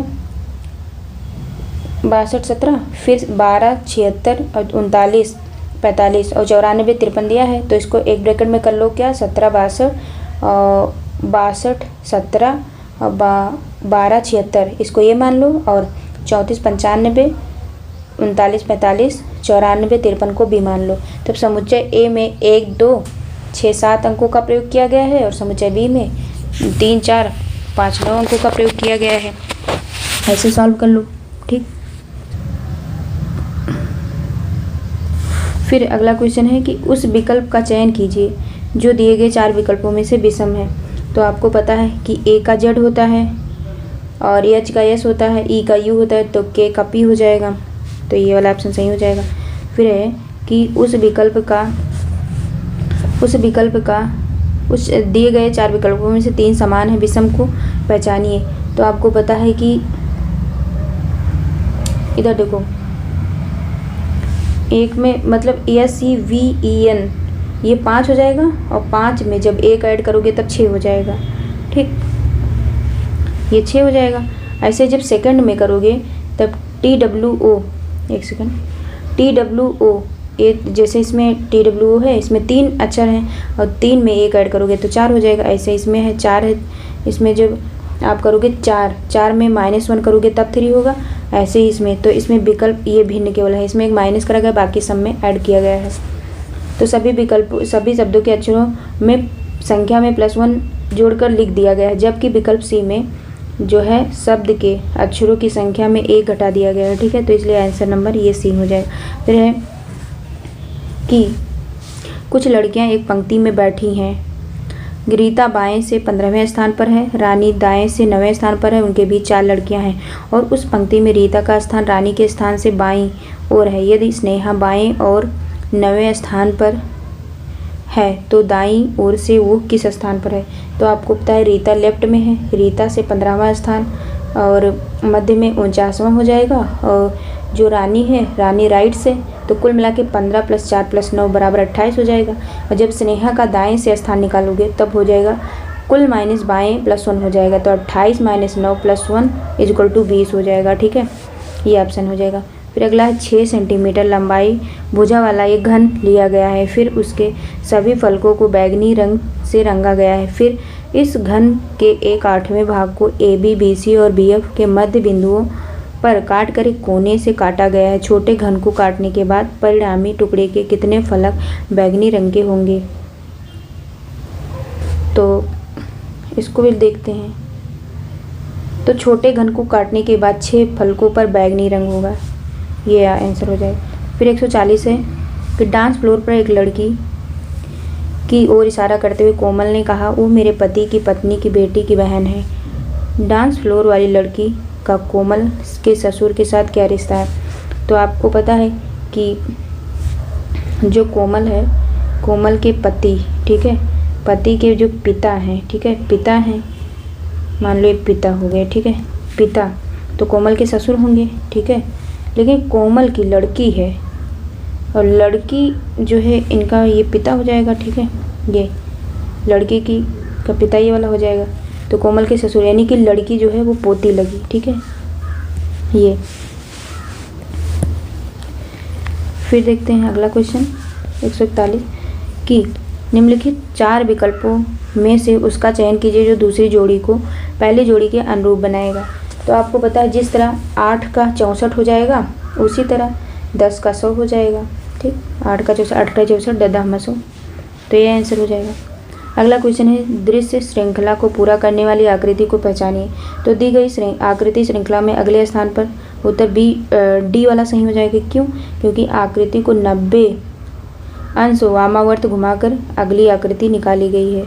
62 17, फिर 12 76 और 39 45 और 94 53 दिया है, तो इसको एक ब्रैकेट में कर लो क्या, 17 62 और 62 17 और 12 76, इसको ये मान लो, और 34 95 39 45 94 53 को भी मान लो। तब समुच्चय ए में 1 2 6 7 अंकों का प्रयोग किया गया है और समुच्चय बी में 3 4 5 9 अंकों का प्रयोग किया गया है। ऐसे सॉल्व कर लो। ठीक, फिर अगला क्वेश्चन है कि उस विकल्प का चयन कीजिए जो दिए गए 4 विकल्पों में से विषम है। तो आपको पता है कि ए का जेड होता है और एच का एस होता है, ई का यू होता है, तो के का पी हो जाएगा, तो ये वाला ऑप्शन सही हो जाएगा। फिर है कि उस दिए गए 4 विकल्पों में से 3 समान है, विषम को पहचानिए। तो आपको पता है कि इधर देखो, एक में मतलब SEVEN ये 5 हो जाएगा, और 5 में जब 1 ऐड करोगे तब 6 हो जाएगा। ठीक, ये 6 हो जाएगा। ऐसे जब सेकंड में करोगे तब TWO, एक सेकंड, TWO, ये जैसे इसमें TWO है, इसमें 3 अक्षर हैं और 3 में 1 ऐड करोगे तो 4 हो जाएगा। ऐसे इसमें है 4 है, इसमें जब आप करोगे 4 में -1 करोगे तब 3 होगा। ऐसे ही इसमें, तो इसमें विकल्प ये भिन्न केवल है, इसमें एक माइनस करा गया, बाकी सब में ऐड किया गया है। तो सभी विकल्प, सभी शब्दों के अक्षरों में संख्या में +1 जोड़कर लिख दिया गया है, जबकि विकल्प सी में जो है शब्द के अक्षरों की संख्या में 1 घटा दिया गया है। ठीक है, तो इसलिए आंसर नंबर ये सी हो जाएगा। फिर है कि कुछ लड़कियां एक पंक्ति में बैठी हैं। रीता बाएं से 15वें स्थान पर है, रानी दाएं से 9वें स्थान पर है, उनके बीच 4 लड़कियां हैं और उस पंक्ति में रीता का स्थान रानी के स्थान से बाईं ओर है। यदि स्नेहा बाएं और 9वें स्थान पर है तो दाईं ओर से वो किस स्थान पर है? तो आपको पता है रीता लेफ्ट में है, रीता से 15वां स्थान और मध्य में 49वां हो जाएगा, और जो रानी है, रानी राइट से, तो कुल मिला के 15 + 4 + 9 बराबर 28 हो जाएगा। और जब स्नेहा का दाएं से स्थान निकालोगे तब हो जाएगा कुल माइनस बाएं +1 हो जाएगा, तो 28 - 9 + 1 = 20 हो जाएगा। ठीक है, ये ऑप्शन हो जाएगा। फिर अगला है 6 सेंटीमीटर लंबाई भुजा वाला एक घन लिया गया है, फिर उसके सभी फलकों को बैंगनी रंग से रंगा गया है। फिर इस घन के 1/8वें भाग को AB, BC और BF के मध्य बिंदुओं पर काट कर एक कोने से काटा गया है। छोटे घन को काटने के बाद परिणामी टुकड़े के कितने फलक बैंगनी रंग के होंगे? तो इसको भी देखते हैं। तो छोटे घन को काटने के बाद 6 फलकों पर बैंगनी रंग होगा, ये आंसर हो जाएगा। फिर 140 है कि डांस फ्लोर पर एक लड़की की ओर इशारा करते हुए कोमल ने कहा, वो मेरे पति की पत्नी की बेटी की बहन है। डांस फ्लोर वाली लड़की का कोमल के ससुर के साथ क्या रिश्ता है? तो आपको पता है कि जो कोमल है, कोमल के पति, ठीक है, पति के जो पिता हैं, ठीक है, पिता हैं, मान लो ये पिता हो गए, ठीक है, पिता, तो कोमल के ससुर होंगे। ठीक है, लेकिन कोमल की लड़की है और लड़की जो है इनका ये पिता हो जाएगा। ठीक है, ये लड़की की का पिता ये वाला हो जाएगा, तो कोमल के ससुर, यानी कि लड़की जो है वो पोती लगी। ठीक है, ये। फिर देखते हैं अगला क्वेश्चन 141 कि निम्नलिखित 4 विकल्पों में से उसका चयन कीजिए जो दूसरी जोड़ी को पहली जोड़ी के अनुरूप बनाएगा। तो आपको पता है जिस तरह 8 का 64 हो जाएगा उसी तरह 10 का 100 हो जाएगा। ठीक, 8 का 64, 8 का 64, 10 में 100, तो ये आंसर हो जाएगा। अगला क्वेश्चन है दृश्य श्रृंखला को पूरा करने वाली आकृति को पहचानिए। तो दी गई आकृति श्रृंखला में अगले स्थान पर उत्तर D वाला सही हो जाएगा। क्यों? क्योंकि आकृति को 90 अंश वामावर्त घुमाकर अगली आकृति निकाली गई है,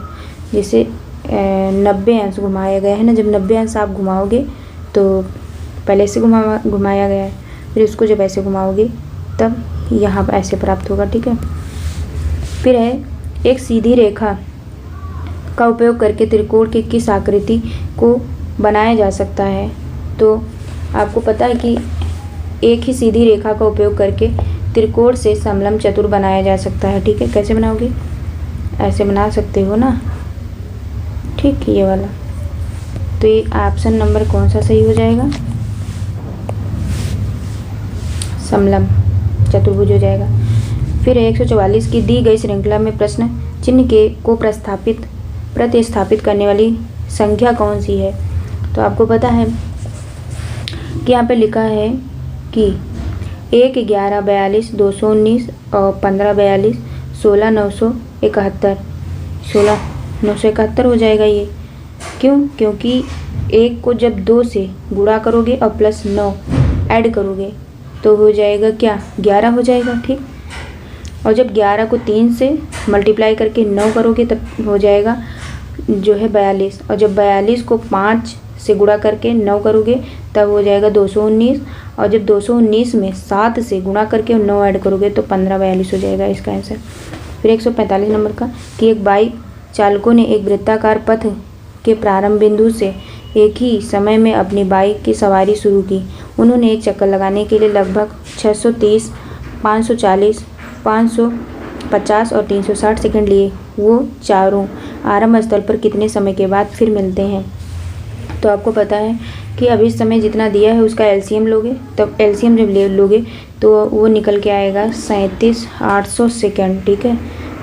जिसे 90 अंश घुमाया गया है ना। जब 90 अंश आप घुमाओगे तो पहले से घुमाया गया है, फिर उसको जब ऐसे घुमाओगे तब यहाँ पर ऐसे प्राप्त होगा। ठीक है, फिर है एक सीधी रेखा का उपयोग करके त्रिकोण की किस आकृति को बनाया जा सकता है? तो आपको पता है कि एक ही सीधी रेखा का उपयोग करके त्रिकोण से समलंब चतुर बनाया जा सकता है। ठीक है, कैसे बनाओगे? ऐसे बना सकते हो ना। ठीक, ये वाला। तो ये ऑप्शन नंबर कौन सा सही हो जाएगा? समलंब चतुर्भुज हो जाएगा। फिर 144 की दी गई श्रृंखला में प्रश्न चिन्ह के को प्रतिस्थापित करने वाली संख्या कौन सी है? तो आपको पता है कि यहाँ पे लिखा है कि 1 11 42 219 और 15 42 16 971, 16 971 हो जाएगा ये। क्यों? क्योंकि 1 को जब 2 से गुणा करोगे और +9 ऐड करोगे तो हो जाएगा क्या? 11 हो जाएगा। ठीक, और जब 11 को 3 से मल्टीप्लाई करके 9 करोगे तब हो जाएगा जो है 42, और जब 42 को 5 से गुणा करके 9 करोगे तब हो जाएगा 219, और जब 219 में 7 से गुणा करके 9 ऐड करोगे तो 15 42 हो जाएगा इसका आंसर। फिर 145 नंबर का कि एक बाइक चालकों ने एक वृत्ताकार पथ के प्रारंभ बिंदु से एक ही समय में अपनी बाइक की सवारी शुरू की। उन्होंने एक चक्कर लगाने के लिए लगभग 630, 540, 550 और 360 सेकंड लिए। वो चारों आरंभ स्थल पर कितने समय के बाद फिर मिलते हैं? तो आपको पता है कि अब इस समय जितना दिया है उसका एलसीएम लोगे, तब एलसीएम जब ले लोगे तो वो निकल के आएगा 37,800 सेकेंड। ठीक है,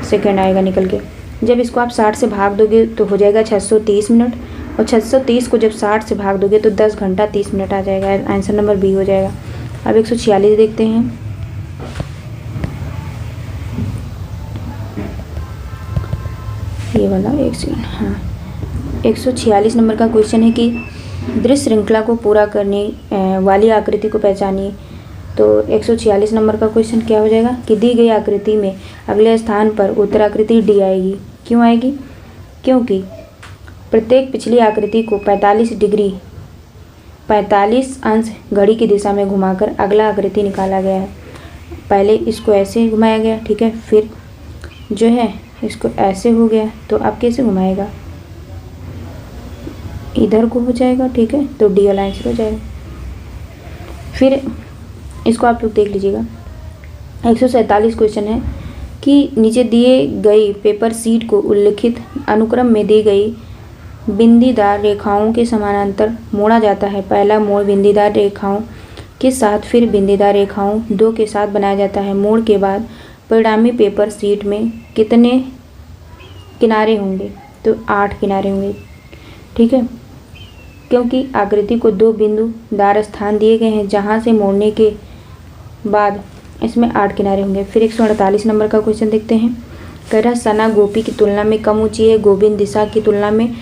सेकेंड आएगा निकल के। जब इसको आप 60 से भाग दोगे तो हो जाएगा 630 मिनट, और 630 को जब 60 से भाग दोगे तो 10 घंटा 30 मिनट आ जाएगा। आंसर नंबर बी हो जाएगा। अब 146 देखते हैं। ये वाला एक सेकंड, हाँ 146 नंबर का क्वेश्चन है कि दृश्य श्रृंखला को पूरा करने वाली आकृति को पहचानिए। तो 146 नंबर का क्वेश्चन क्या हो जाएगा कि दी गई आकृति में अगले स्थान पर उत्तराकृति डी आएगी। क्यों आएगी? क्योंकि प्रत्येक पिछली आकृति को 45 डिग्री 45 अंश घड़ी की दिशा में घुमाकर अगला आकृति निकाला गया है। पहले इसको ऐसे घुमाया गया, ठीक है, फिर जो है इसको ऐसे हो गया, तो अब कैसे घुमाएगा? इधर को हो जाएगा, ठीक है, तो डी वाला आंसर हो जाएगा। फिर इसको आप लोग देख लीजिएगा। 147 क्वेश्चन है कि नीचे दिए गई पेपर सीट को उल्लिखित अनुक्रम में दी गई बिंदीदार रेखाओं के समानांतर मोड़ा जाता है। पहला मोड़ बिंदीदार रेखाओं के साथ, फिर बिंदीदार रेखाओं 2 के साथ बनाया जाता है। मोड़ के बाद परिणामी पेपर सीट में कितने किनारे होंगे? तो 8 किनारे होंगे, ठीक है, क्योंकि आकृति को 2 बिंदुदार स्थान दिए गए हैं जहां से मोड़ने के बाद इसमें 8 किनारे होंगे। फिर 148 नंबर का क्वेश्चन देखते हैं। कह रहा सना गोपी की तुलना में कम ऊंची है, गोविंद दिशा की तुलना में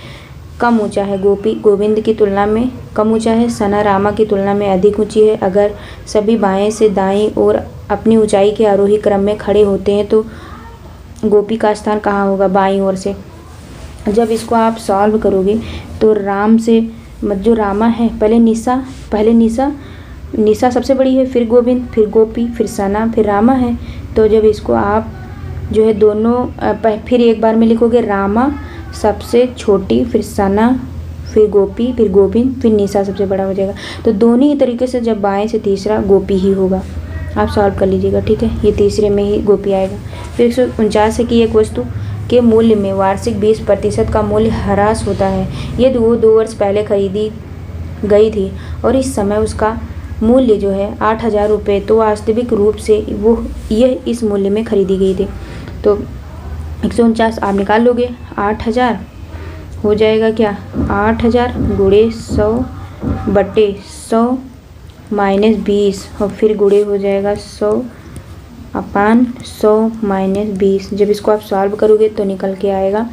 कम ऊंचा है, गोपी गोविंद की तुलना में कम ऊंचा है, सना रामा की तुलना में अधिक ऊंची है। अगर सभी बाएं से दाईं ओर अपनी ऊंचाई के आरोही क्रम में खड़े होते हैं तो गोपी का स्थान कहाँ होगा? बाईं ओर से। जब इसको आप सॉल्व करोगे तो राम से जो रामा है, पहले निशा सबसे बड़ी है, फिर गोविंद, फिर गोपी, फिर सना, फिर रामा है। तो जब इसको आप जो है दोनों फिर एक बार में लिखोगे, रामा सबसे छोटी, फिर सना, फिर गोपी, फिर गोविंद, फिर निशा सबसे बड़ा हो जाएगा। तो दोनों ही तरीके से जब बाएं से तीसरा गोपी ही होगा। आप सॉल्व कर लीजिएगा, ठीक है, ये तीसरे में ही गोपी आएगा। फिर 149 है कि एक वस्तु के मूल्य में वार्षिक 20% का मूल्य ह्रास होता है। यदि वो 2 वर्ष पहले खरीदी गई थी और इस समय उसका मूल्य जो है 8,000 रुपये, तो वास्तविक रूप से यह इस मूल्य में खरीदी गई थी। तो 149 आप निकाल लोगे, 8,000 हो जाएगा क्या? 8,000 गुणे 100/100 माइनस 20, और फिर गुणे हो जाएगा 100/100 माइनस 20। जब इसको आप सॉल्व करोगे तो निकल के आएगा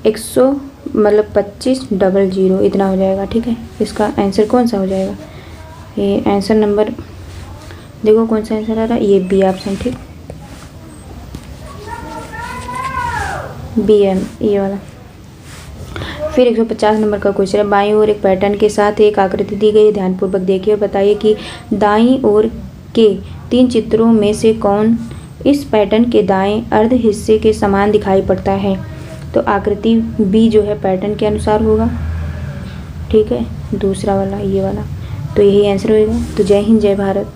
2500 इतना हो जाएगा, ठीक है। इसका आंसर कौन सा हो जाएगा? ये आंसर नंबर देखो कौन सा आंसर आ रहा है, ये बी ऑप्शन, ठीक, बी एम, ये वाला। फिर 150 नंबर का क्वेश्चन है। बाईं ओर एक पैटर्न के साथ एक आकृति दी गई है, ध्यानपूर्वक देखिए और बताइए कि दाईं ओर के 3 चित्रों में से कौन इस पैटर्न के दाएं अर्ध हिस्से के समान दिखाई पड़ता है? तो आकृति बी जो है पैटर्न के अनुसार होगा, ठीक है, दूसरा वाला ये वाला, तो यही आंसर होएगा। तो जय हिंद, जय भारत।